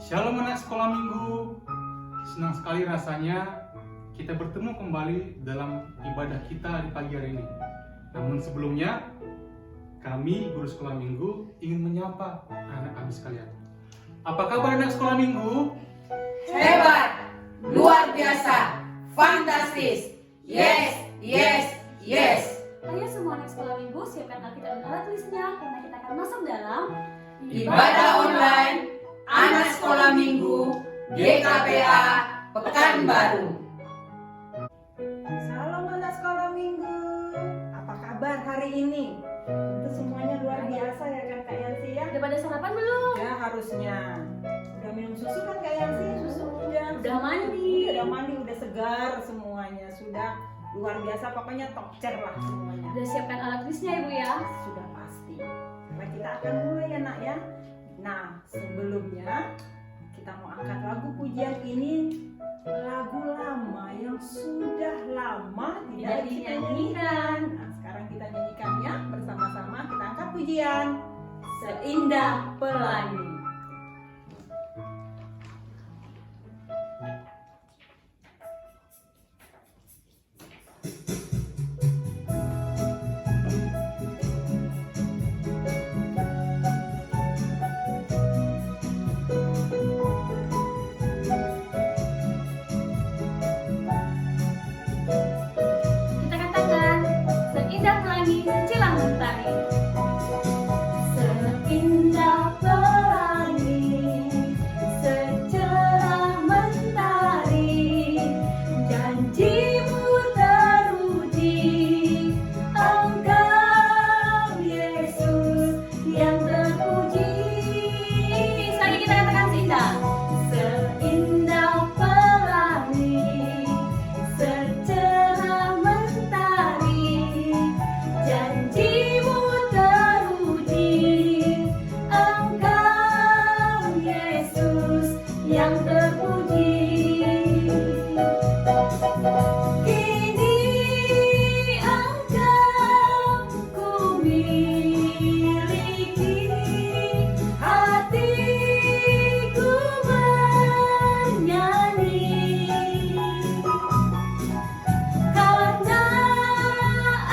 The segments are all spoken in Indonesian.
Shalom anak sekolah minggu. Senang sekali rasanya kita bertemu kembali dalam ibadah kita di pagi hari ini. Namun sebelumnya, kami guru sekolah minggu ingin menyapa anak kami sekalian. Apa kabar anak sekolah minggu? Hebat, luar biasa, fantastis, yes, yes, yes. Ayo semua anak sekolah minggu siapkan Alkitab dan alat tulisnya karena kita akan masuk dalam Ibadah online, anak sekolah minggu, GKPA, Pekanbaru. Salam anak sekolah minggu. Apa kabar hari ini? Tentu semuanya luar biasa ya kan Kak Yansi ya? Udah pada sarapan belum? Ya harusnya. Udah minum susu kan Kak Yansi? Susu Udah mandi. Udah mandi, udah segar semuanya. Sudah luar biasa, pokoknya top chair lah semuanya. Udah siapkan alat tulisnya Ibu ya? Sudah pasti. Karena kita akan mulai ya nak ya. Nah sebelumnya kita mau angkat lagu pujian ini, lagu lama yang sudah lama tidak dinyanyikan. Nah sekarang kita nyanyikan ya bersama-sama. Kita angkat pujian Seindah Pelangi. Kita katakan seindah pelangi secilang mentari. Seindah pelangi secerah mentari, janjimu teruji, Engkau Yesus yang terpuji. Sekali kita katakan seindah. Seindah pelangi secerah mentari, janjimu teruji, Engkau Yesus yang terpuji. Kini Engkau ku miliki, hatiku bernyanyi. Karena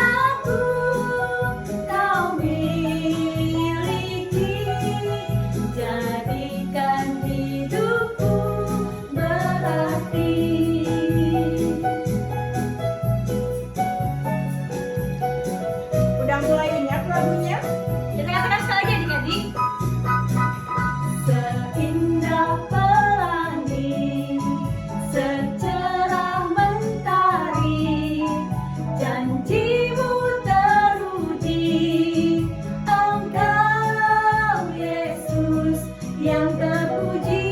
aku kau miliki, jadikan hidupku berarti. Udah mulai ingat lagunya? Kita katakan sekali lagi adik-adik. Seindah pelangi secerah mentari, janjimu teruji, Engkau Yesus yang terpuji.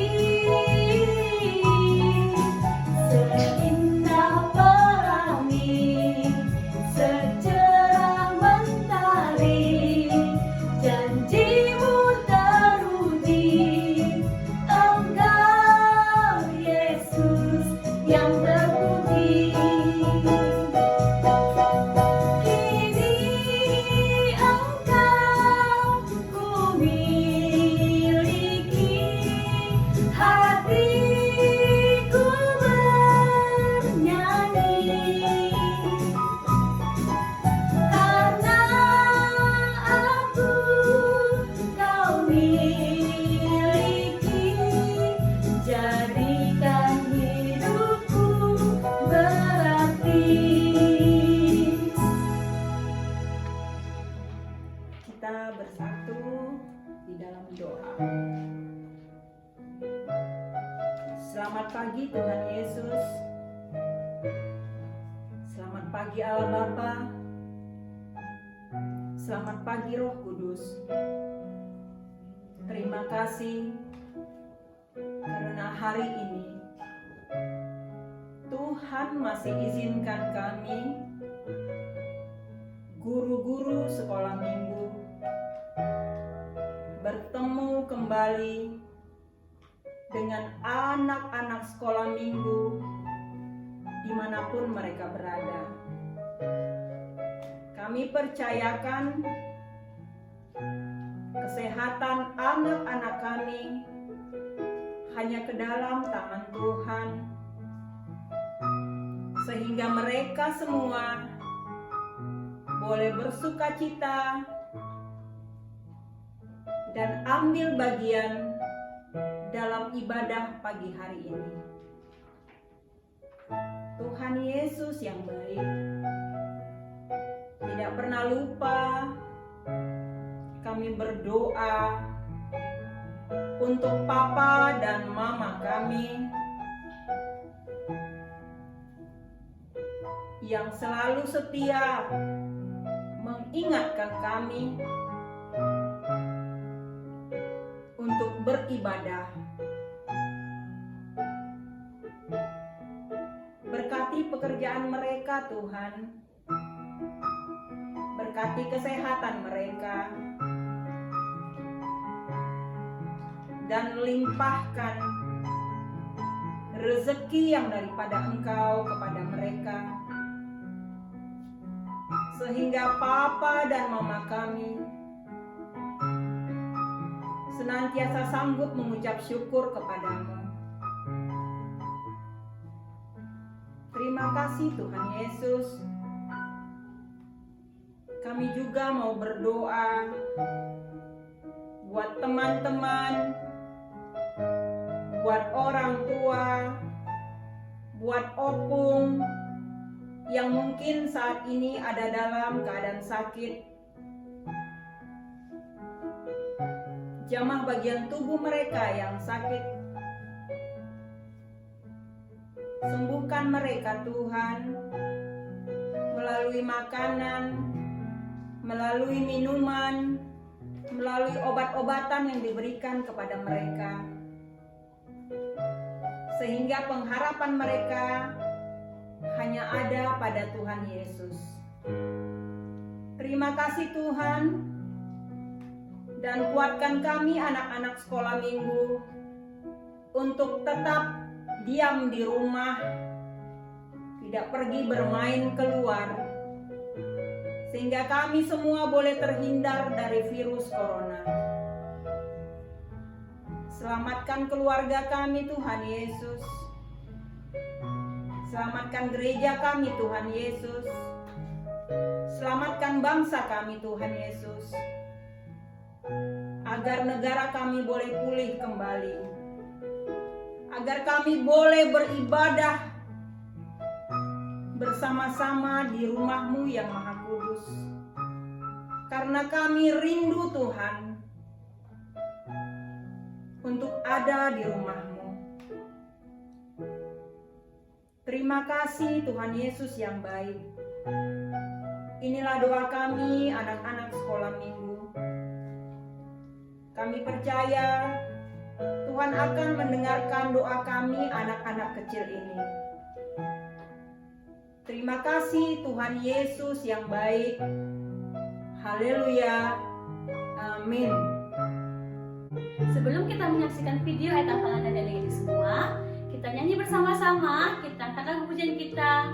Seindah pelangi secerah mentari, janjimu teruji, Engkau Yesus yang terpuji. Kini Engkau ku miliki, hatiku bernyanyi. Karena aku kau miliki, jadikan hidupku berarti. Kita bersatu di dalam doa. Selamat pagi Tuhan Yesus. Selamat pagi Allah Bapa. Selamat pagi Roh Kudus. Terima kasih karena hari ini Tuhan masih izinkan kami, guru-guru sekolah minggu, bertemu kembali dengan anak-anak sekolah minggu dimanapun mereka berada. Kami percayakan kesehatan anak-anak kami hanya ke dalam tangan Tuhan, sehingga mereka semua boleh bersuka cita dan ambil bagian dalam ibadah pagi hari ini. Tuhan Yesus yang baik, tidak pernah lupa kami berdoa untuk papa dan mama kami yang selalu setia mengingatkan kami untuk beribadah. Berkati pekerjaan mereka, Tuhan. Berkati kesehatan mereka. Dan limpahkan rezeki yang daripada Engkau kepada mereka, sehingga papa dan mama kami senantiasa sanggup mengucap syukur kepadamu. Terima kasih Tuhan Yesus. Kami juga mau berdoa buat teman-teman, buat orang tua, buat opung yang mungkin saat ini ada dalam keadaan sakit. Jamah bagian tubuh mereka yang sakit, sembuhkan mereka Tuhan, melalui makanan, melalui minuman, melalui obat-obatan yang diberikan kepada mereka, sehingga pengharapan mereka hanya ada pada Tuhan Yesus. Terima kasih Tuhan, dan kuatkan kami anak-anak sekolah minggu untuk tetap diam di rumah, tidak pergi bermain keluar, sehingga kami semua boleh terhindar dari virus corona. Selamatkan keluarga kami Tuhan Yesus. Selamatkan gereja kami Tuhan Yesus. Selamatkan bangsa kami Tuhan Yesus, agar negara kami boleh pulih kembali, agar kami boleh beribadah bersama-sama di rumah-Mu yang Maha Kudus. Karena kami rindu Tuhan untuk ada di rumah-Mu. Terima kasih Tuhan Yesus yang baik. Inilah doa kami anak-anak sekolah minggu. Kami percaya Tuhan akan mendengarkan doa kami anak-anak kecil ini. Terima kasih Tuhan Yesus yang baik. Haleluya. Amin. Sebelum kita menyaksikan video ayat hafalan dan ini semua, kita nyanyi bersama-sama. Kita angkat lagu pujian kita,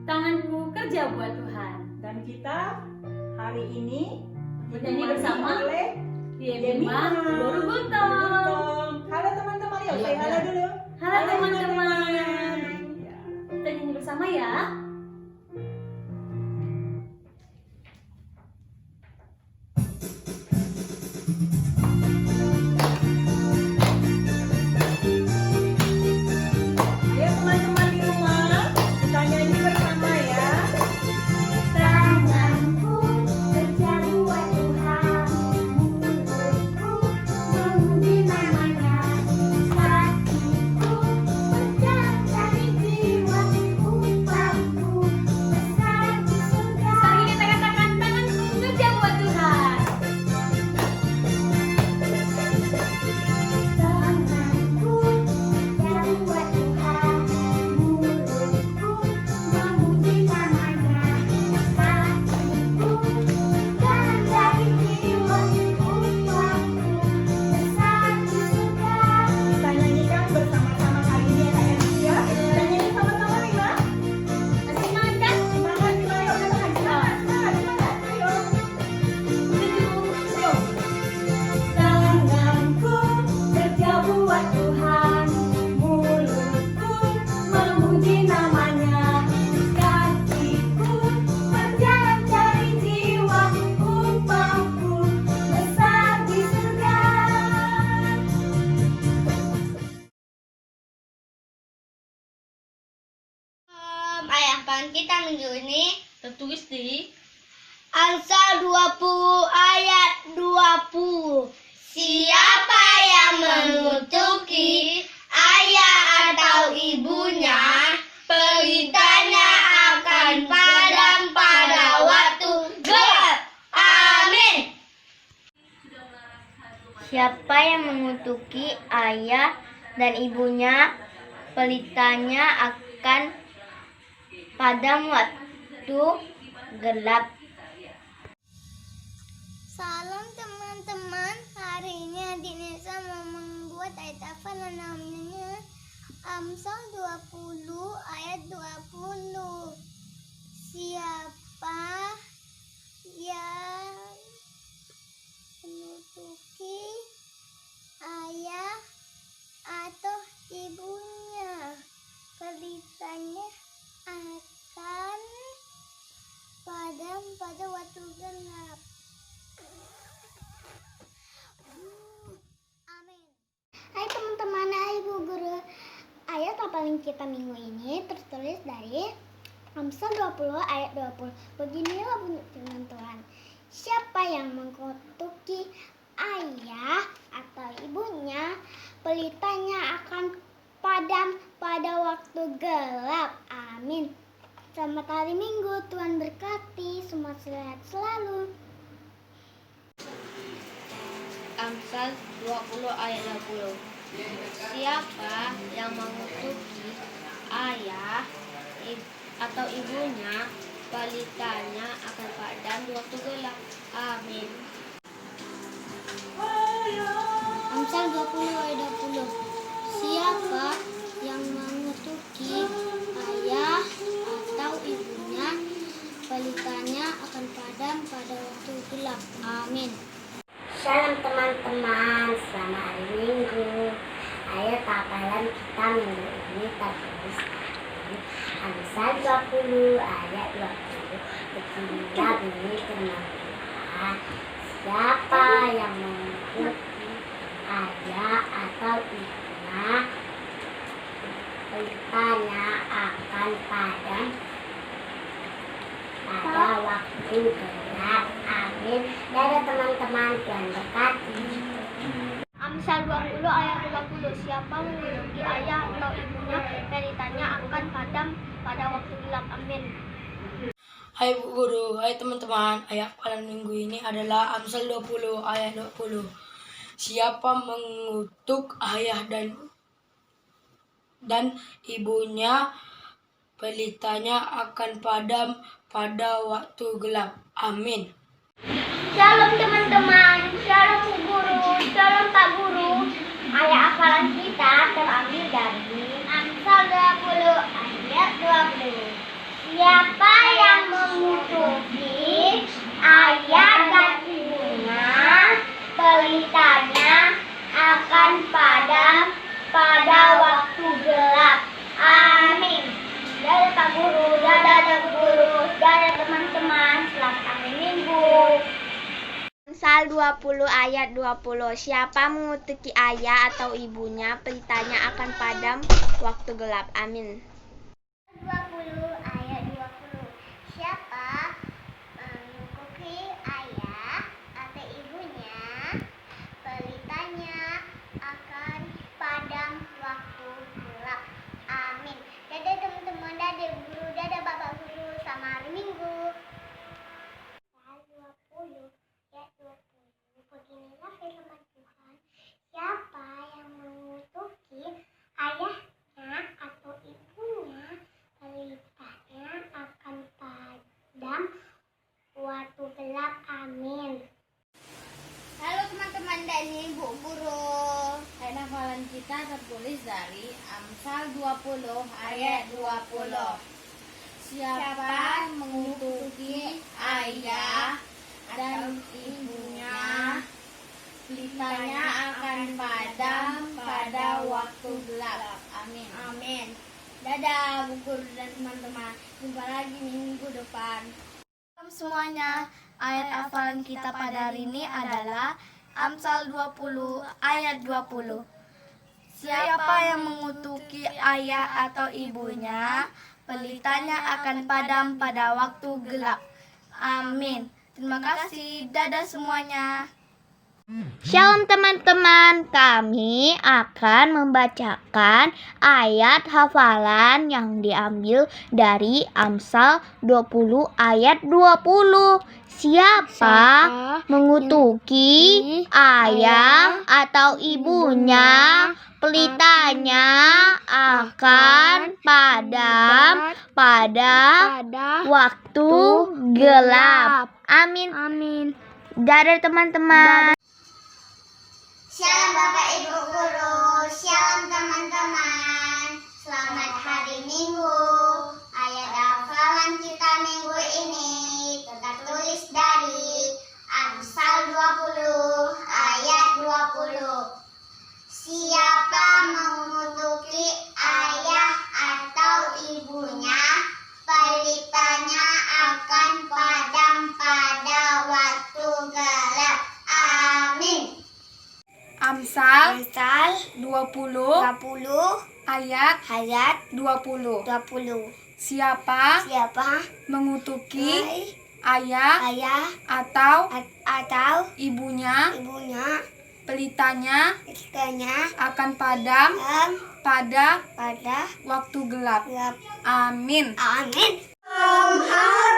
Tanganku Kerja Buat Tuhan. Dan kita hari ini bernyanyi bersama oleh Yemima Boruguntom. Halo teman-teman, yuk say halo dulu. Halo teman-teman. Ya. Kita nyanyi bersama ya. Ayo teman-teman di rumah, kita nyanyi bersama ya. Tanganku kerja buat Tuhan, mulutku memuji namanya, hatiku bercanda di jiwa, upahku kita minggu ini tertulis di Amsal 20 ayat 20. Siapa yang mengutuki ayah atau ibunya, pelitanya akan padam pada waktu gelap. Amin. Siapa yang mengutuki ayah dan ibunya, pelitanya akan padam waktu gelap. Salam teman-teman, hari ini adik Nesa mau membuat ayat hafalan namanya Amsal 20 ayat 20. Siapa yang menutuki ayah atau ibunya, pelitanya akan padam pada waktu gelap. Amin. Hai teman-teman, hai Bu Guru. Ayat hafalan kita minggu ini tertulis dari Amsal 20 ayat 20. Beginilah bunyi firman Tuhan. Siapa yang mengutuki ayah atau ibunya, pelitanya akan padam pada waktu gelap. Amin. Selamat hari Minggu, Tuhan berkati, semua sehat selalu. Amsal 20 ayat 20. Siapa yang mengutuki ayah atau ibunya, pelitanya akan padam di waktu gelap. Amin. Amsal 20 ayat 20. Siapa yang mengutuki ayah atau ibunya, pelitanya akan padam pada waktu gelap. Amin. Shalom teman-teman, selamat hari Minggu. Ayat hafalan kita minggu ini tertulis dari Amsal 20 ayat 20. Beginilah bunyi firman Tuhan. Siapa yang mengutuki ayah atau ibunya, pelitanya akan padam pada waktu gelap. Amin. Dadah teman-teman, Tuhan berkati. Amsal 20 ayat 20. Siapa mengutuki ayah atau ibunya, pelitanya akan padam pada waktu gelap. Amin. Hai Bu Guru, hai teman-teman. Ayat hafalan minggu ini adalah Amsal 20 ayat 20. Siapa mengutuk ayah dan ibunya, pelitanya akan padam pada waktu gelap. Amin. Shalom teman-teman, shalom Bu Guru, shalom Pak Guru. Ayat hafalan kita terambil dari Amsal 20 ayat 20. Siapa yang mengutuki ayah dan ibunya, pelitanya akan padam pada waktu gelap. Amin. Dadah Pak Guru, dadah Bu Guru, dadah teman-teman, selamat hari Minggu. Amsal 20 ayat 20. Siapa mengutuki ayah atau ibunya, pelitanya akan padam waktu gelap. Amin. 20 ayat 20. Siapa mengutuki ayah atau ibunya, pelitanya akan padam waktu gelap. Amin. Dadah teman-teman, dadah guru, dadah bapak guru, selamat hari Minggu. 20 ayat 20. Beginilah firman Tuhan. Siapa yang mengutuki ayahnya atau ibunya, pelitanya akan padam waktu gelap. Amin. Halo teman-teman dan Ibu Guru. Ayat hafalan kita tertulis dari Amsal 20 ayat 20. Siapa mengutuki ayah dan ibunya, pelitanya akan padam pada waktu gelap. Amin. Amin. Dadah Bu Guru dan teman-teman. Jumpa lagi minggu depan. Salam semuanya. Ayat hafalan kita pada hari ini adalah Amsal 20 ayat 20. Siapa yang mengutuki ayah atau ibunya, pelitanya akan padam pada waktu gelap. Amin. Terima kasih. Dadah semuanya. Shalom teman-teman, kami akan membacakan ayat hafalan yang diambil dari Amsal 20 ayat 20. Siapa mengutuki ayah atau ibunya, pelitanya akan padam pada waktu gelap. Amin. Dadah teman-teman. Shalom Bapak Ibu Guru, shalom teman-teman. Selamat hari Minggu. Ayat hafalan kita minggu ini tertulis dari Amsal 20 ayat 20. Siapa mengutuki ayah atau ibunya, pelitanya akan padam pada waktu gelap. Amin. Amsal 20 ayat 20. Siapa mengutuki ayah atau ibunya, pelitanya akan padam pada waktu gelap. Amin. Halo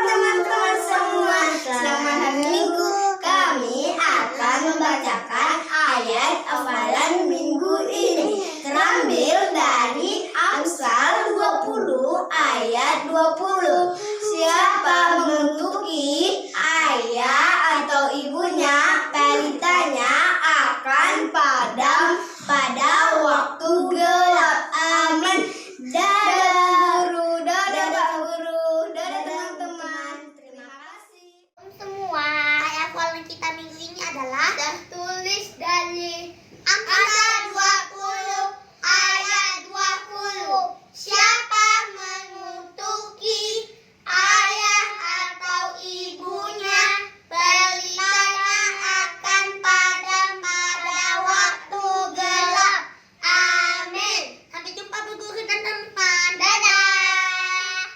teman-teman semua, selamat hari Minggu. Kami akan membacakan ayat hafalan minggu ini terambil dari Amsal 20 ayat 20. Siapa mengutuki ayah atau ibunya, pelitanya akan padam pada waktu gelap. Amin. Dadah guru, dadah guru, dadah teman-teman. Terima kasih. Semua ayat hafalan kita minggu ini adalah Tertulis dari Amsal 20 ayat 20. Siapa mengutuki ayah atau ibunya, pelitanya akan padam pada waktu gelap. Amin. Sampai jumpa Bu Guru dan teman-teman. Dadah.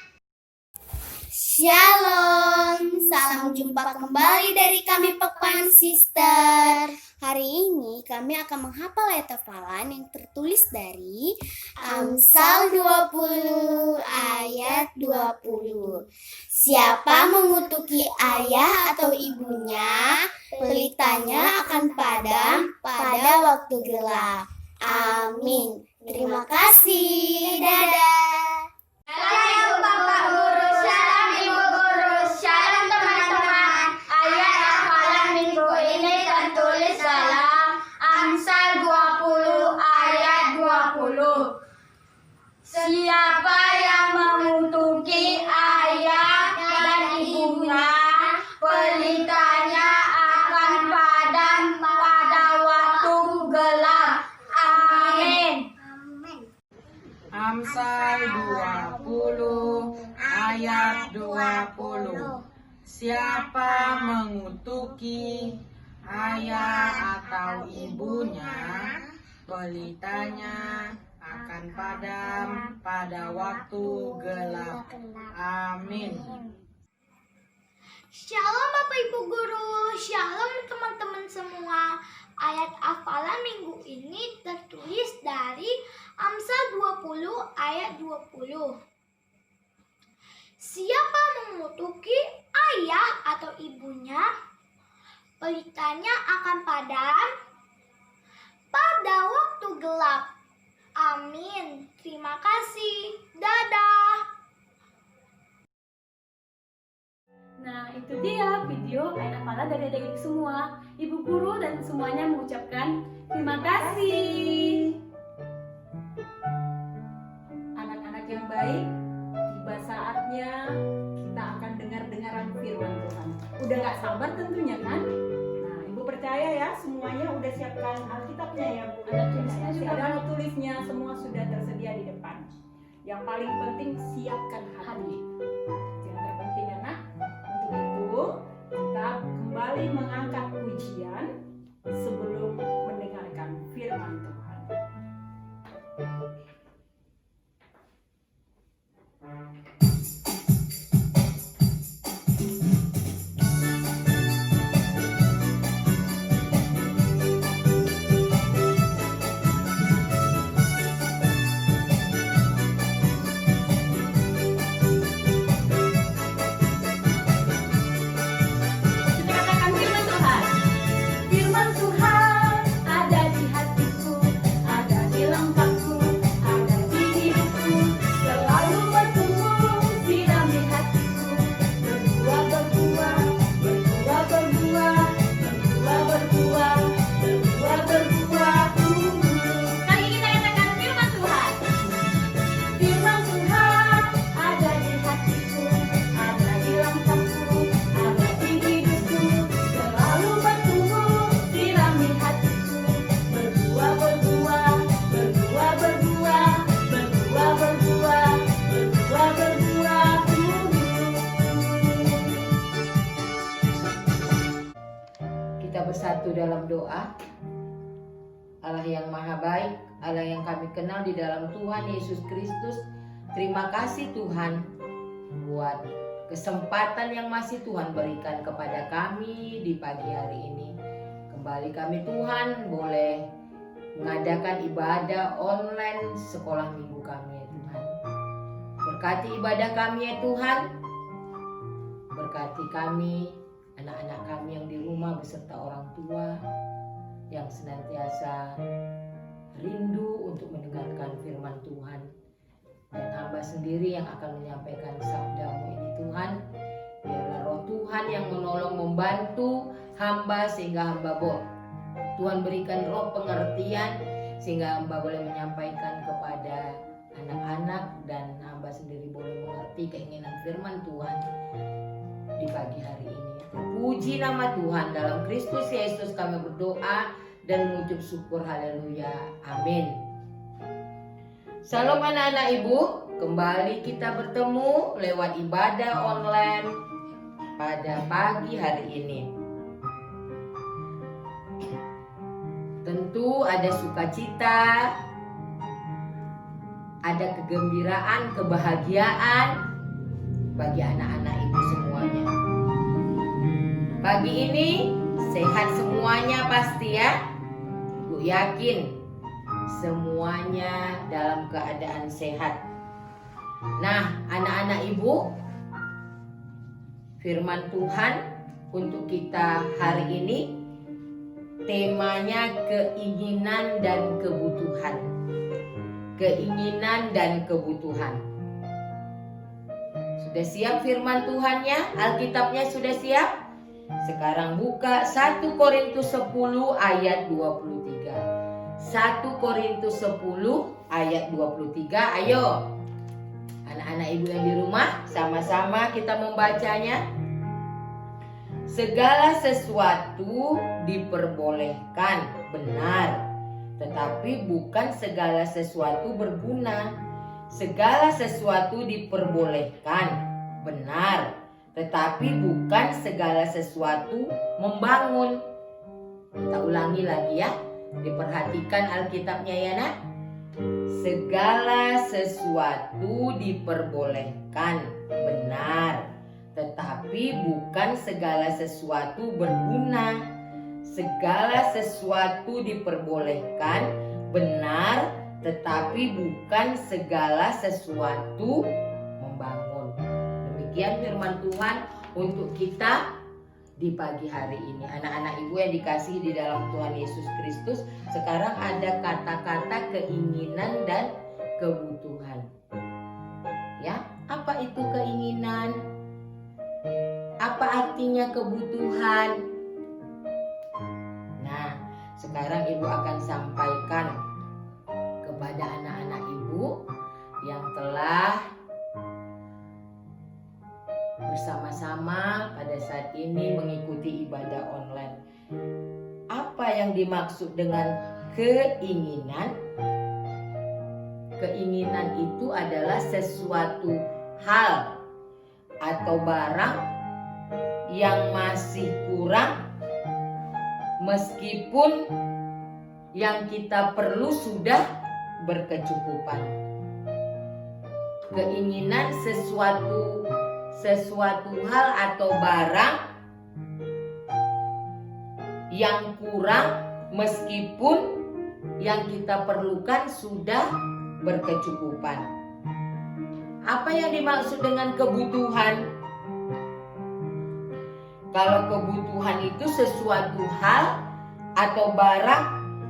Shalom, salam jumpa kembali dari kami Pekpan Sister. Hari ini kami akan menghafal ayat hafalan yang tertulis dari Amsal 20 ayat 20. Siapa mengutuki ayah atau ibunya, pelitanya akan padam pada waktu gelap. Amin. Terima kasih. Dadah. Shalom Bapak Guru, shalom Ibu Guru, shalom teman-teman. Ayat hafalan minggu ini tertulis dalam Amsal 20 ayat 20. Siapa yang mengutuki ayah dan ibunya, pelitanya akan padam pada waktu gelap. Amin. Amsal 20 ayat 20. Siapa mengutuki ayah atau ibunya, pelitanya akan padam pada waktu gelap. Amin. Shalom Bapak Ibu Guru, shalom teman-teman semua. Ayat hafalan minggu ini tertulis dari Amsal 20 ayat 20. Siapa mengutuki ayah atau ibunya, pelitanya akan padam pada waktu gelap. Amin. Terima kasih. Dadah. Nah, itu dia video ayat hafalan dari adik-adik semua. Ibu guru dan semuanya mengucapkan terima kasih. Anak-anak yang baik, tiba saatnya kita akan dengar-dengaran firman Tuhan. Udah gak sabar tentunya kan? Nah, Ibu percaya ya, semuanya udah siapkan Alkitabnya ya Bu. Ada tulisnya juga, Ada Pak. tulisnya, semua sudah tersedia di depan. Yang paling penting siapkan hati. Yang terpenting anak, untuk itu kita kembali mengangkat pujian sebelum mendengarkan firman Tuhan. kita bersatu dalam doa. Allah yang maha baik, Allah yang kami kenal di dalam Tuhan Yesus Kristus, terima kasih Tuhan buat kesempatan yang masih Tuhan berikan kepada kami di pagi hari ini. Kembali kami Tuhan boleh mengadakan ibadah online sekolah minggu kami ya Tuhan. Berkati ibadah kami ya Tuhan. Berkati kami, anak-anak kami yang di rumah beserta orang tua yang senantiasa rindu untuk mendengarkan firman Tuhan. Dan hamba sendiri yang akan menyampaikan sabda-Mu ini Tuhan. Biarlah roh Tuhan yang menolong membantu hamba sehingga hamba Tuhan berikan roh pengertian sehingga hamba boleh menyampaikan kepada anak-anak dan hamba sendiri boleh mengerti keinginan firman Tuhan di pagi hari ini. Puji nama Tuhan, dalam Kristus Yesus kami berdoa dan mengucap syukur, haleluya, amin. Salam anak-anak ibu, kembali kita bertemu lewat ibadah online pada pagi hari ini. Tentu ada sukacita, ada kegembiraan, kebahagiaan bagi anak-anak ibu semuanya. Pagi ini sehat semuanya pasti ya. Ibu yakin semuanya dalam keadaan sehat. Nah, anak-anak ibu, firman Tuhan untuk kita hari ini temanya keinginan dan kebutuhan. Keinginan dan kebutuhan. Sudah siap firman Tuhannya? Alkitabnya sudah siap? Sekarang buka 1 Korintus 10 ayat 23. 1 Korintus 10 ayat 23. Ayo. Anak-anak ibu yang di rumah, sama-sama kita membacanya. Segala sesuatu diperbolehkan, benar. Tetapi bukan segala sesuatu berguna. Segala sesuatu diperbolehkan, benar. Tetapi bukan segala sesuatu membangun. Kita ulangi lagi ya. Diperhatikan Alkitabnya ya nak. Segala sesuatu diperbolehkan, benar. Tetapi bukan segala sesuatu berguna. Segala sesuatu diperbolehkan, benar. Tetapi bukan segala sesuatu membangun. Demikian firman Tuhan untuk kita di pagi hari ini. Anak-anak ibu yang dikasihi di dalam Tuhan Yesus Kristus, sekarang ada kata-kata keinginan dan kebutuhan. Ya, apa itu keinginan? Apa artinya kebutuhan? Nah, sekarang ibu akan sampaikan kepada anak-anak ibu yang telah bersama-sama pada saat ini mengikuti ibadah online. Apa yang dimaksud dengan keinginan? Keinginan itu adalah sesuatu hal atau barang yang masih kurang meskipun yang kita perlu sudah berkecukupan. Keinginan sesuatu hal atau barang yang kurang meskipun yang kita perlukan sudah berkecukupan. Apa yang dimaksud dengan kebutuhan? Kalau kebutuhan itu sesuatu hal atau barang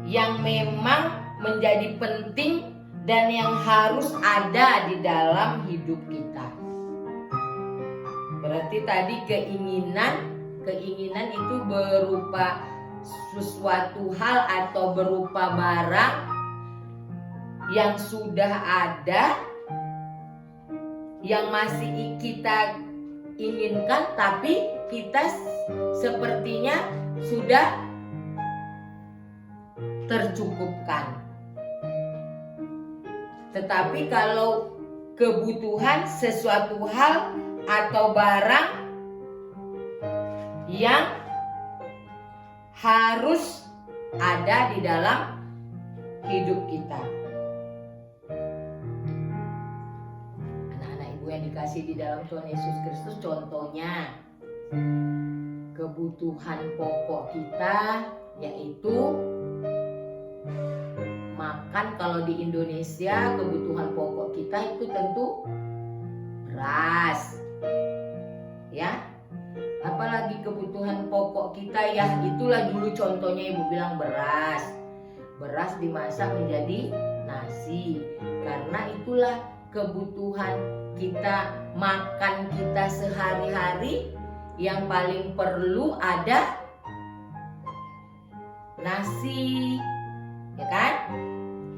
yang memang menjadi penting dan yang harus ada di dalam hidup kita. Berarti tadi keinginan itu berupa sesuatu hal atau berupa barang yang sudah ada, yang masih kita inginkan, tapi kita sepertinya sudah tercukupkan. Tetapi kalau kebutuhan sesuatu hal atau barang yang harus ada di dalam hidup kita. Anak-anak ibu yang dikasih di dalam Tuhan Yesus Kristus, contohnya kebutuhan pokok kita yaitu makan. Kalau di Indonesia kebutuhan pokok kita itu tentu beras, ya. Apalagi kebutuhan pokok kita ya itulah dulu contohnya ibu bilang beras. Beras dimasak menjadi nasi. Karena itulah kebutuhan kita, makan kita sehari-hari yang paling perlu ada nasi, ya kan?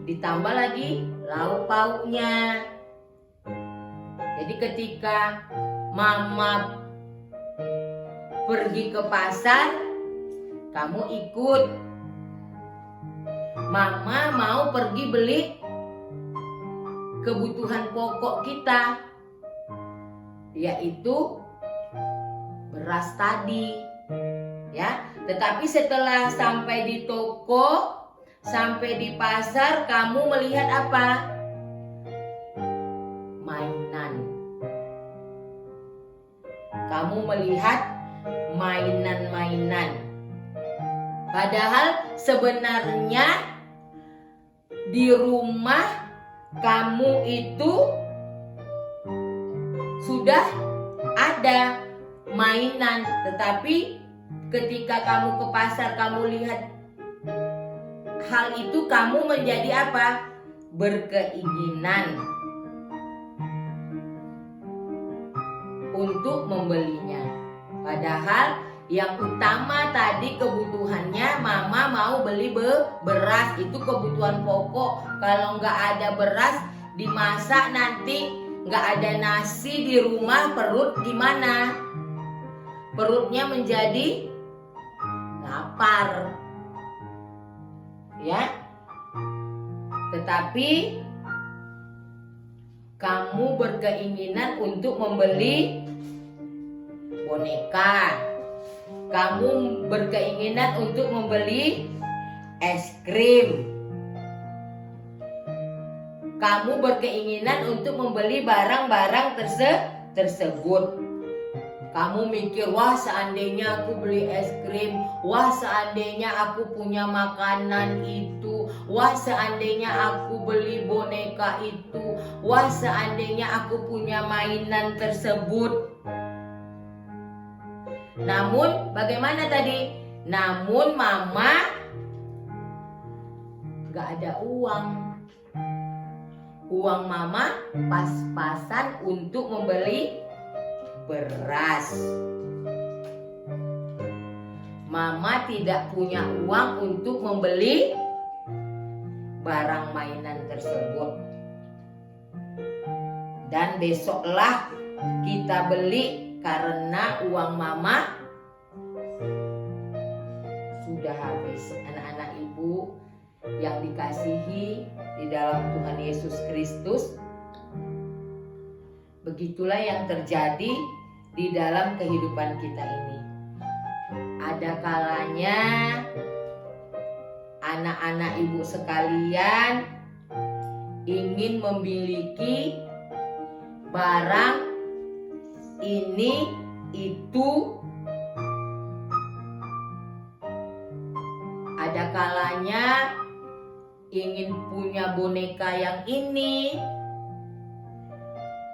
Ditambah lagi lauk pauknya. Jadi ketika mama pergi ke pasar, kamu ikut. Mama mau pergi beli kebutuhan pokok kita, yaitu beras tadi, ya. Tetapi setelah sampai di toko, sampai di pasar, kamu melihat apa? Mainan. Kamu melihat mainan-mainan. Padahal sebenarnya di rumah kamu itu sudah ada mainan, tetapi ketika kamu ke pasar kamu lihat hal itu, kamu menjadi apa? Berkeinginan untuk membelinya. Padahal yang utama tadi kebutuhannya mama mau beli beras, itu kebutuhan pokok. Kalau nggak ada beras dimasak nanti nggak ada nasi di rumah, perut gimana? Perutnya menjadi lapar, ya. Tetapi kamu berkeinginan untuk membeli boneka, kamu berkeinginan untuk membeli es krim, kamu berkeinginan untuk membeli barang-barang tersebut. Kamu mikir, wah seandainya aku beli es krim, wah seandainya aku punya makanan itu, wah seandainya aku beli boneka itu, wah seandainya aku punya mainan tersebut. Namun bagaimana tadi? Namun mama gak ada uang. Uang mama pas-pasan untuk membeli beras. Mama tidak punya uang untuk membeli barang mainan tersebut. Dan besoklah kita beli karena uang mama sudah habis. Anak-anak ibu yang dikasihi di dalam Tuhan Yesus Kristus, begitulah yang terjadi di dalam kehidupan kita ini. Ada kalanya anak-anak ibu sekalian ingin memiliki barang ini itu. Ada kalanya ingin punya boneka yang ini.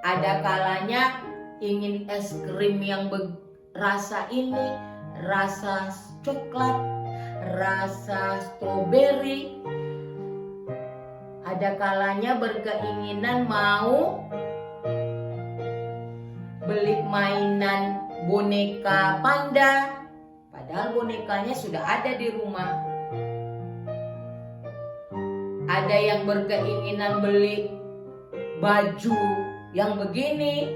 Ada kalanya ingin es krim yang rasa ini, rasa coklat, rasa stroberi. Ada kalanya berkeinginan mau beli mainan boneka panda, padahal bonekanya sudah ada di rumah. Ada yang berkeinginan beli baju yang begini,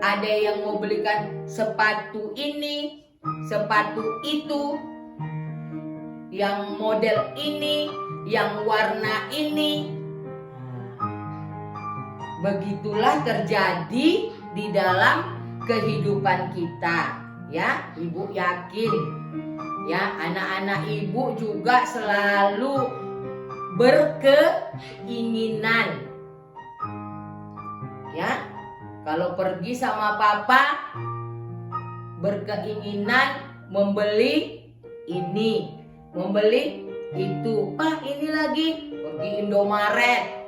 ada yang mau belikan sepatu ini, sepatu itu, yang model ini, yang warna ini. Begitulah terjadi di dalam kehidupan kita, Ya, ibu yakin ya anak-anak ibu juga selalu berkeinginan. Ya, kalau pergi sama papa berkeinginan membeli ini, membeli itu. Pak, ini lagi pergi Indomaret.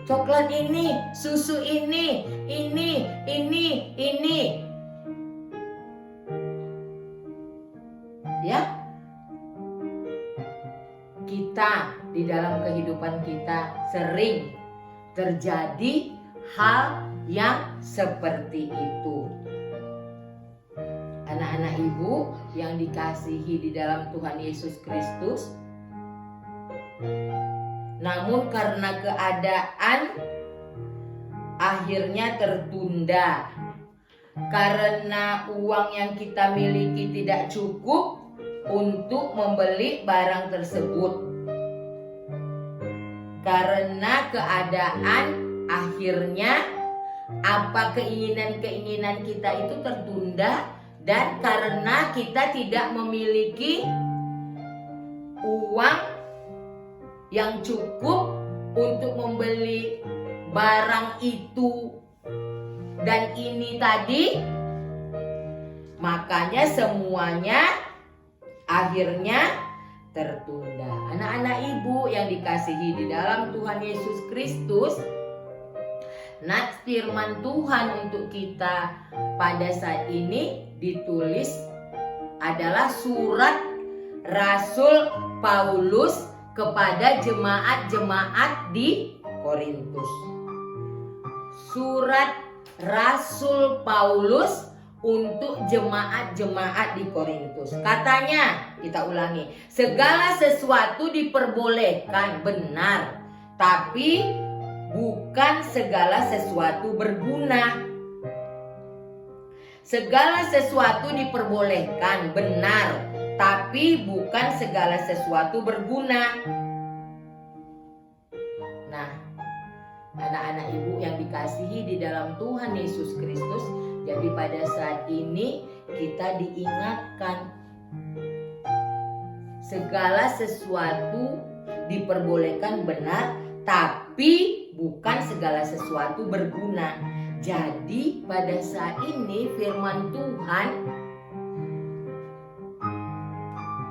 Coklat ini, susu ini. Ya. Kita di dalam kehidupan kita sering terjadi hal yang seperti itu. Anak-anak ibu yang dikasihi di dalam Tuhan Yesus Kristus, namun karena keadaan akhirnya tertunda, karena uang yang kita miliki tidak cukup untuk membeli barang tersebut. Karena keadaan akhirnya apa keinginan-keinginan kita itu tertunda, dan karena kita tidak memiliki uang yang cukup untuk membeli barang itu dan ini tadi, makanya semuanya akhirnya tertunda. Anak-anak ibu yang dikasihi di dalam Tuhan Yesus Kristus, nats firman Tuhan untuk kita pada saat ini ditulis adalah surat Rasul Paulus kepada jemaat-jemaat di Korintus. Surat Rasul Paulus untuk jemaat-jemaat di Korintus. Katanya, kita ulangi, segala sesuatu diperbolehkan, benar, tapi bukan segala sesuatu berguna. Segala sesuatu diperbolehkan, benar, tapi bukan segala sesuatu berguna. Nah, anak-anak ibu yang dikasihi di dalam Tuhan Yesus Kristus, jadi pada saat ini kita diingatkan segala sesuatu diperbolehkan, benar, tapi bukan segala sesuatu berguna. Jadi pada saat ini firman Tuhan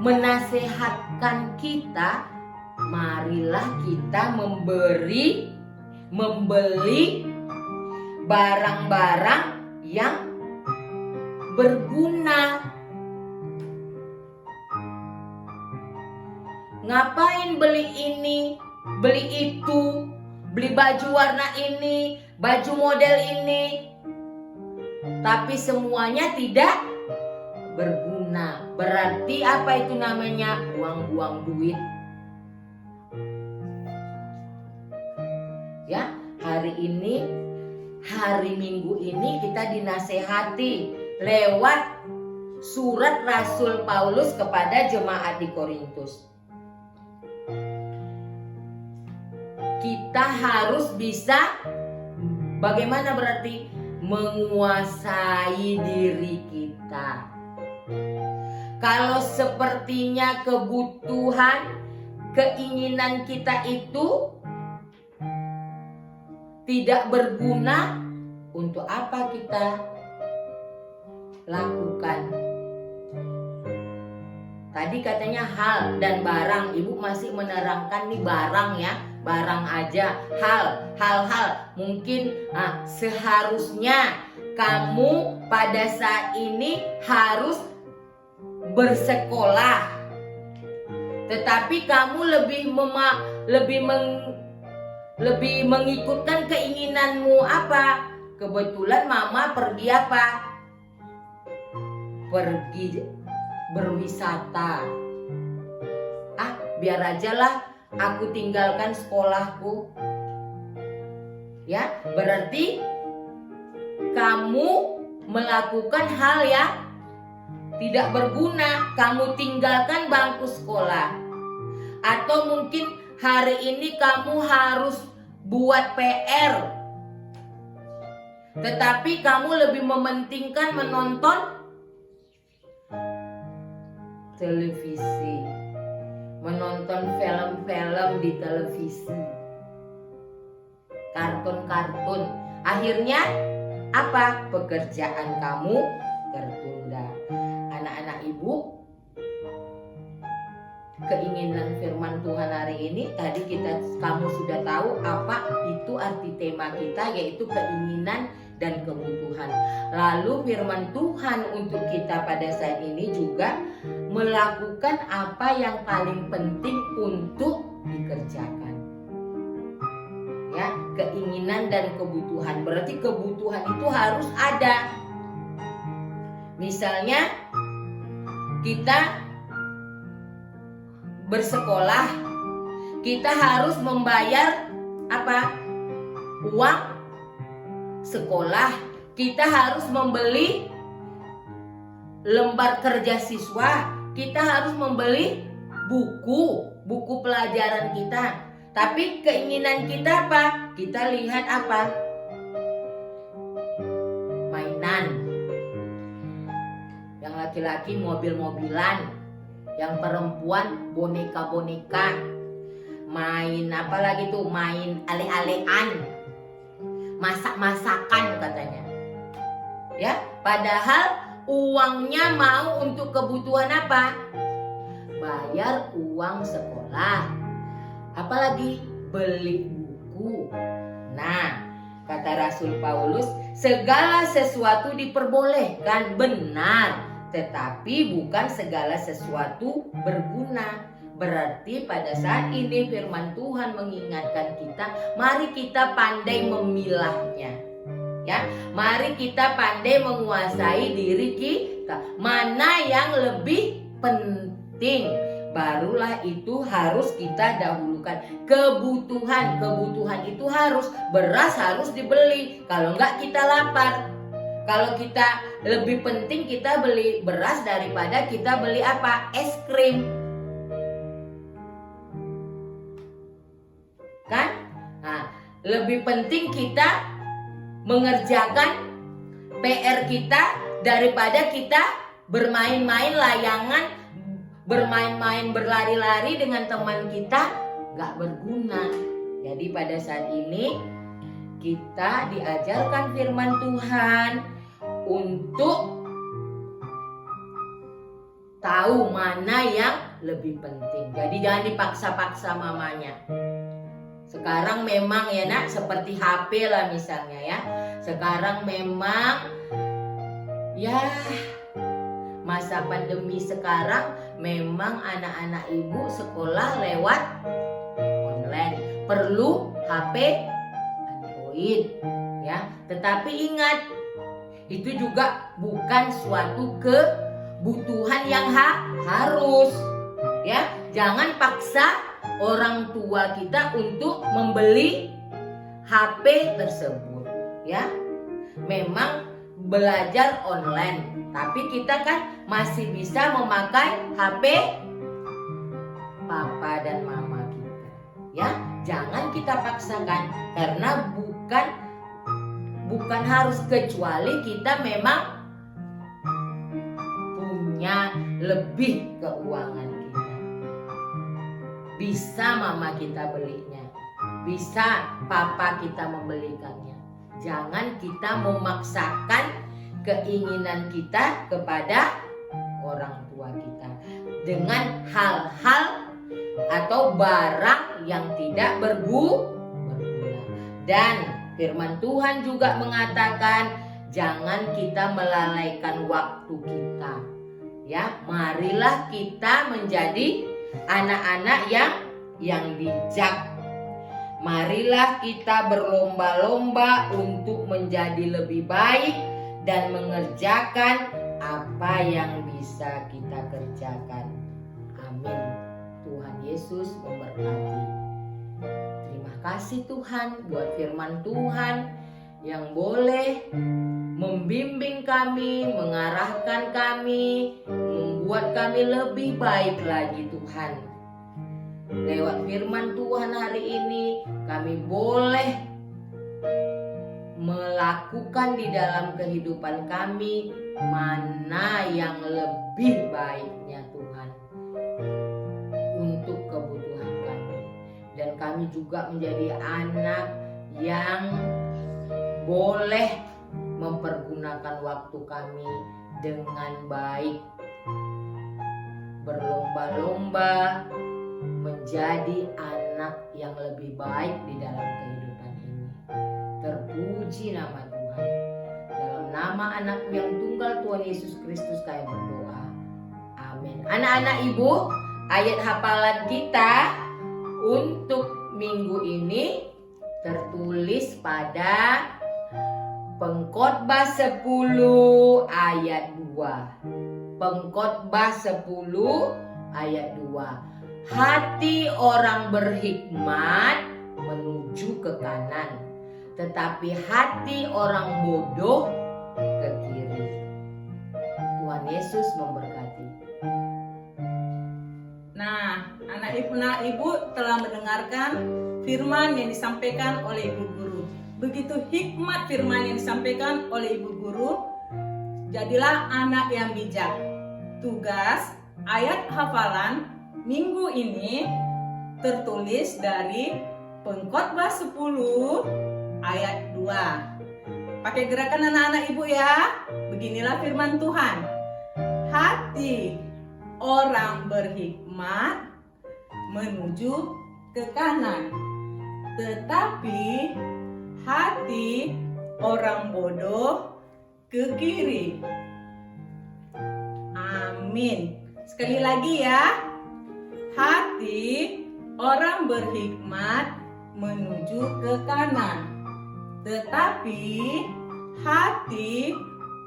menasehatkan kita, marilah kita membeli barang-barang yang berguna. Ngapain beli ini, beli itu, beli baju warna ini, baju model ini, tapi semuanya tidak berguna. Berarti apa itu namanya? Buang-buang duit. Ya, hari ini, hari Minggu ini kita dinasehati lewat surat Rasul Paulus kepada jemaat di Korintus. Kita harus bisa, bagaimana berarti? Menguasai diri kita. Kalau sepertinya kebutuhan, keinginan kita itu tidak berguna, untuk apa kita lakukan? Tadi katanya hal dan barang, ibu masih menerangkan nih barang ya, barang aja, hal-hal mungkin seharusnya kamu pada saat ini harus bersekolah, tetapi kamu lebih mengikutkan keinginanmu apa? Kebetulan mama pergi apa? Pergi berwisata. Biar aja lah aku tinggalkan sekolahku. Ya, berarti kamu melakukan hal yang tidak berguna. Kamu tinggalkan bangku sekolah. Atau mungkin hari ini kamu harus buat PR. tetapi kamu lebih mementingkan menonton televisi, menonton film-film di televisi, kartun-kartun. Akhirnya apa? Pekerjaan kamu tertunda. Anak-anak ibu, keinginan firman Tuhan hari ini tadi kamu sudah tahu apa itu arti tema kita, yaitu keinginan dan kebutuhan. Lalu firman Tuhan untuk kita pada saat ini juga melakukan apa yang paling penting untuk dikerjakan. Ya, keinginan dan kebutuhan. Berarti kebutuhan itu harus ada. Misalnya kita bersekolah, kita harus membayar apa? Uang sekolah. Kita harus membeli lembar kerja siswa. Kita harus membeli buku pelajaran kita. Tapi keinginan kita apa? Kita lihat apa? Mainan. Yang laki-laki mobil-mobilan, yang perempuan boneka-boneka, main apa lagi tuh, main ale-alean, masak-masakan katanya. Ya, padahal uangnya mau untuk kebutuhan apa? Bayar uang sekolah. Apalagi beli buku. Nah, kata Rasul Paulus, segala sesuatu diperbolehkan, benar, tetapi bukan segala sesuatu berguna. Berarti pada saat ini firman Tuhan mengingatkan kita, mari kita pandai memilahnya. Ya, mari kita pandai menguasai diri kita. Mana yang lebih penting, barulah itu harus kita dahulukan. Kebutuhan itu harus, beras harus dibeli. Kalau enggak kita lapar. Kalau kita lebih penting kita beli beras daripada kita beli apa? Es krim. Kan? Nah, lebih penting kita mengerjakan PR kita daripada kita bermain-main layangan, bermain-main berlari-lari dengan teman kita, gak berguna. Jadi pada saat ini kita diajarkan firman Tuhan untuk tahu mana yang lebih penting. Jadi jangan dipaksa-paksa mamanya. Sekarang memang ya nak, seperti HP lah misalnya ya. Sekarang memang ya masa pandemi sekarang memang anak-anak ibu sekolah lewat online. Perlu HP Android ya. Tetapi ingat, itu juga bukan suatu kebutuhan yang harus ya. Jangan paksa orang tua kita untuk membeli HP tersebut ya. Memang belajar online, tapi kita kan masih bisa memakai HP papa dan mama kita ya. Jangan kita paksakan, karena bukan harus, kecuali kita memang punya lebih keuangan kita. Bisa mama kita belinya, bisa papa kita membelikannya. Jangan kita memaksakan keinginan kita kepada orang tua kita dengan hal-hal atau barang yang tidak berguna. Dan firman Tuhan juga mengatakan jangan kita melalaikan waktu kita. Ya, marilah kita menjadi anak-anak yang bijak. Marilah kita berlomba-lomba untuk menjadi lebih baik dan mengerjakan apa yang bisa kita kerjakan. Amin. Tuhan Yesus memberkati. Terima kasih Tuhan buat firman Tuhan yang boleh membimbing kami, mengarahkan kami, membuat kami lebih baik lagi Tuhan. Lewat firman Tuhan hari ini kami boleh melakukan di dalam kehidupan kami mana yang lebih baiknya Tuhan untuk kebutuhan kami. Dan kami juga menjadi anak yang boleh mempergunakan waktu kami dengan baik, berlomba-lomba menjadi anak yang lebih baik di dalam kehidupan ini. Terpuji nama Tuhan. Dalam nama anak yang tunggal Tuhan Yesus Kristus kami berdoa. Amin. Anak-anak ibu, ayat hafalan kita untuk minggu ini tertulis pada Pengkhotbah 10 ayat 2. Pengkhotbah 10 ayat 2. Hati orang berhikmat menuju ke kanan, tetapi hati orang bodoh ke kiri. Tuhan Yesus memberkati. Nah, anak ibu telah mendengarkan firman yang disampaikan oleh ibu guru. Begitu hikmat firman yang disampaikan oleh ibu guru, jadilah anak yang bijak. Tugas ayat hafalan minggu ini tertulis dari Pengkhotbah 10 ayat 2. Pakai gerakan anak-anak ibu ya. Beginilah firman Tuhan. Hati orang berhikmat menuju ke kanan, tetapi hati orang bodoh ke kiri. Amin. Sekali lagi ya. Hati orang berhikmat menuju ke kanan, tetapi hati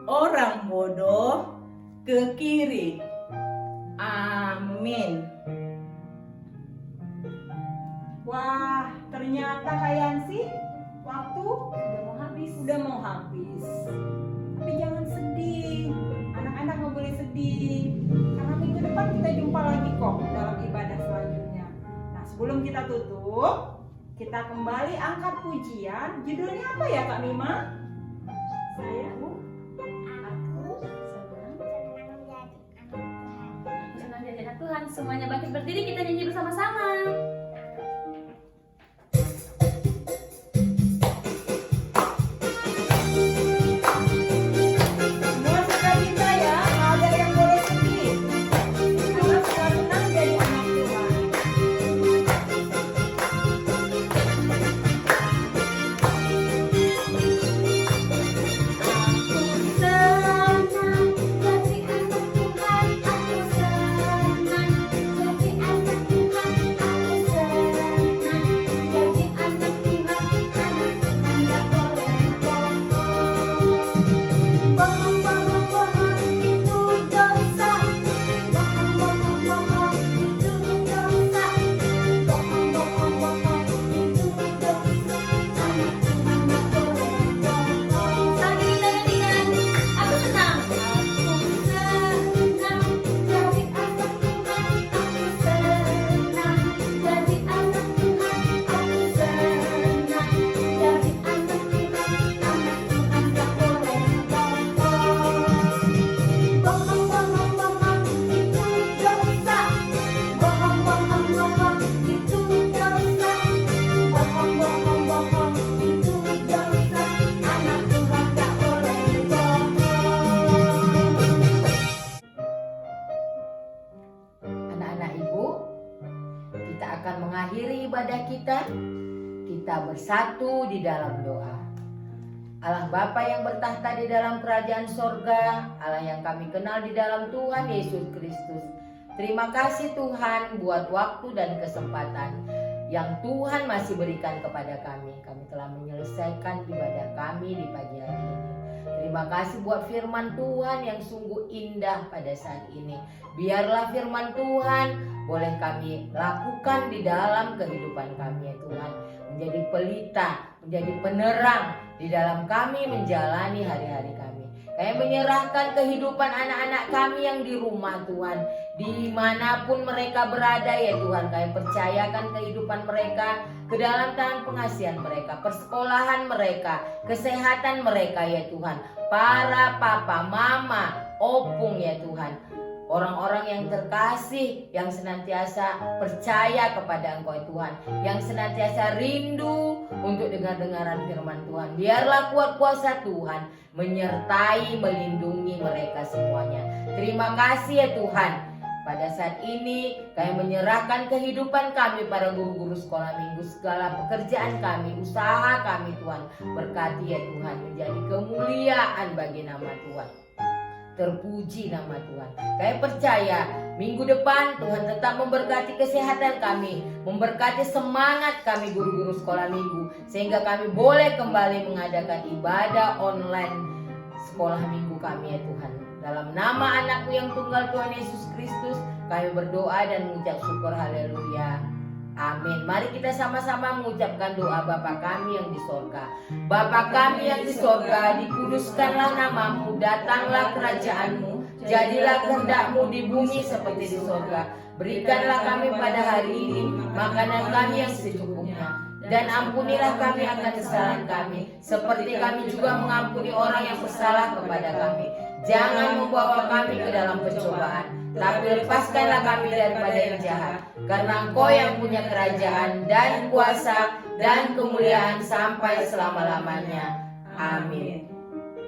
orang bodoh ke kiri. Amin. Wah, ternyata kayak sih waktu udah mau habis. Tapi jangan sedih. Anak-anak nggak boleh sedih. Karena minggu depan kita jumpa lagi kok dalam ibadah selanjutnya. Nah, sebelum kita tutup, kita kembali angkat pujian. Judulnya apa ya Kak Mima? Saya Senang jadi anak Tuhan. Semuanya bangkit berdiri, kita nyanyi bersama-sama. semua suka cinta ya, nggak ada yang boleh sedih. Karena suka senang jadi anak Tuhan. Senang jadi anak Tuhan, aku senang jadi anak Tuhan, aku senang jadi anak Tuhan, nggak boleh bohong, itu dosa, bohong itu dosa, bohong itu dosa, anak Tuhan nggak boleh bohong. Lagi nyanyi, aku senang jadi anak Tuhan, aku senang jadi anak Tuhan, aku senang jadi anak Tuhan, anak Tuhan nggak boleh bohong, itu dosa, bohong itu dosa, bohong itu dosa, anak Tuhan nggak boleh bohong. Anak-anak ibu, kita akan mengakhiri ibadah kita. Kita bersatu di dalam doa. Allah Bapa yang bertahta di dalam kerajaan sorga, Allah yang kami kenal di dalam Tuhan Yesus Kristus. Terima kasih Tuhan buat waktu dan kesempatan yang Tuhan masih berikan kepada kami. Kami telah menyelesaikan ibadah kami di pagi hari ini. Terima kasih buat firman Tuhan yang sungguh indah pada saat ini. Biarlah firman Tuhan boleh kami lakukan di dalam kehidupan kami ya Tuhan. Menjadi pelita, menjadi penerang di dalam kami menjalani hari-hari kami. Kami menyerahkan kehidupan anak-anak kami yang di rumah Tuhan. Dimanapun mereka berada ya Tuhan, kami percayakan kehidupan mereka ke dalam tangan pengasihan mereka, persekolahan mereka, kesehatan mereka ya Tuhan. Para papa, mama, opung ya Tuhan. Orang-orang yang terkasih, yang senantiasa percaya kepada Engkau Tuhan, yang senantiasa rindu untuk dengar-dengaran firman Tuhan. Biarlah kuat kuasa Tuhan menyertai, melindungi mereka semuanya. Terima kasih ya Tuhan. Pada saat ini kami menyerahkan kehidupan kami para guru-guru sekolah minggu, segala pekerjaan kami, usaha kami Tuhan. Berkati ya Tuhan, menjadi kemuliaan bagi nama Tuhan. Terpuji nama Tuhan. Kami percaya minggu depan Tuhan tetap memberkati kesehatan kami, memberkati semangat kami guru-guru sekolah minggu, sehingga kami boleh kembali mengadakan ibadah online sekolah minggu kami ya Tuhan. Dalam nama anakmu yang tunggal Tuhan Yesus Kristus, kami berdoa dan mengucap syukur, haleluya. Amin. Mari kita sama-sama mengucapkan doa Bapa kami yang di sorga. Bapa kami yang di sorga, dikuduskanlah namamu, datanglah kerajaanmu, jadilah kehendakmu di bumi seperti di sorga. Berikanlah kami pada hari ini makanan kami yang secukupnya, dan ampunilah kami akan kesalahan kami, seperti kami juga mengampuni orang yang bersalah kepada kami. Jangan membawa kami ke dalam pencobaan, tapi lepaskanlah kami daripada yang jahat. Karena Engkau yang punya kerajaan dan kuasa dan kemuliaan sampai selama-lamanya. Amin.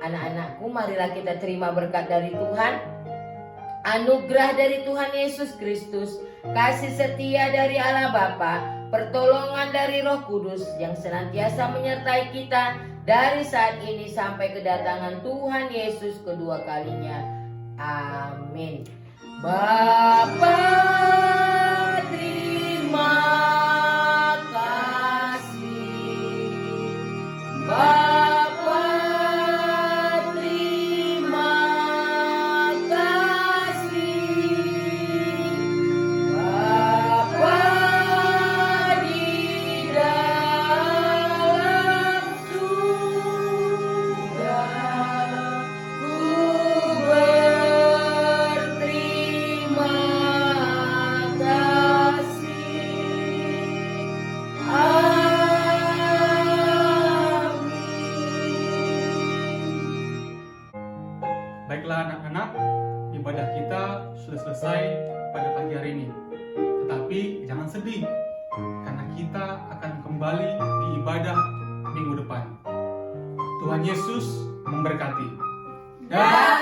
Anak-anakku, marilah kita terima berkat dari Tuhan. Anugerah dari Tuhan Yesus Kristus, kasih setia dari Allah Bapa, pertolongan dari Roh Kudus yang senantiasa menyertai kita dari saat ini sampai kedatangan Tuhan Yesus kedua kalinya. Amin. Bapa, terima kasih. Bapa, terima kasih. Bapa di dalam surga, ku berterima kasih. Baiklah anak-anak, ibadah kita sudah selesai pada pagi hari ini. Tetapi jangan sedih, karena kita akan kembali di ibadah minggu depan. Tuhan Yesus memberkati. Dah.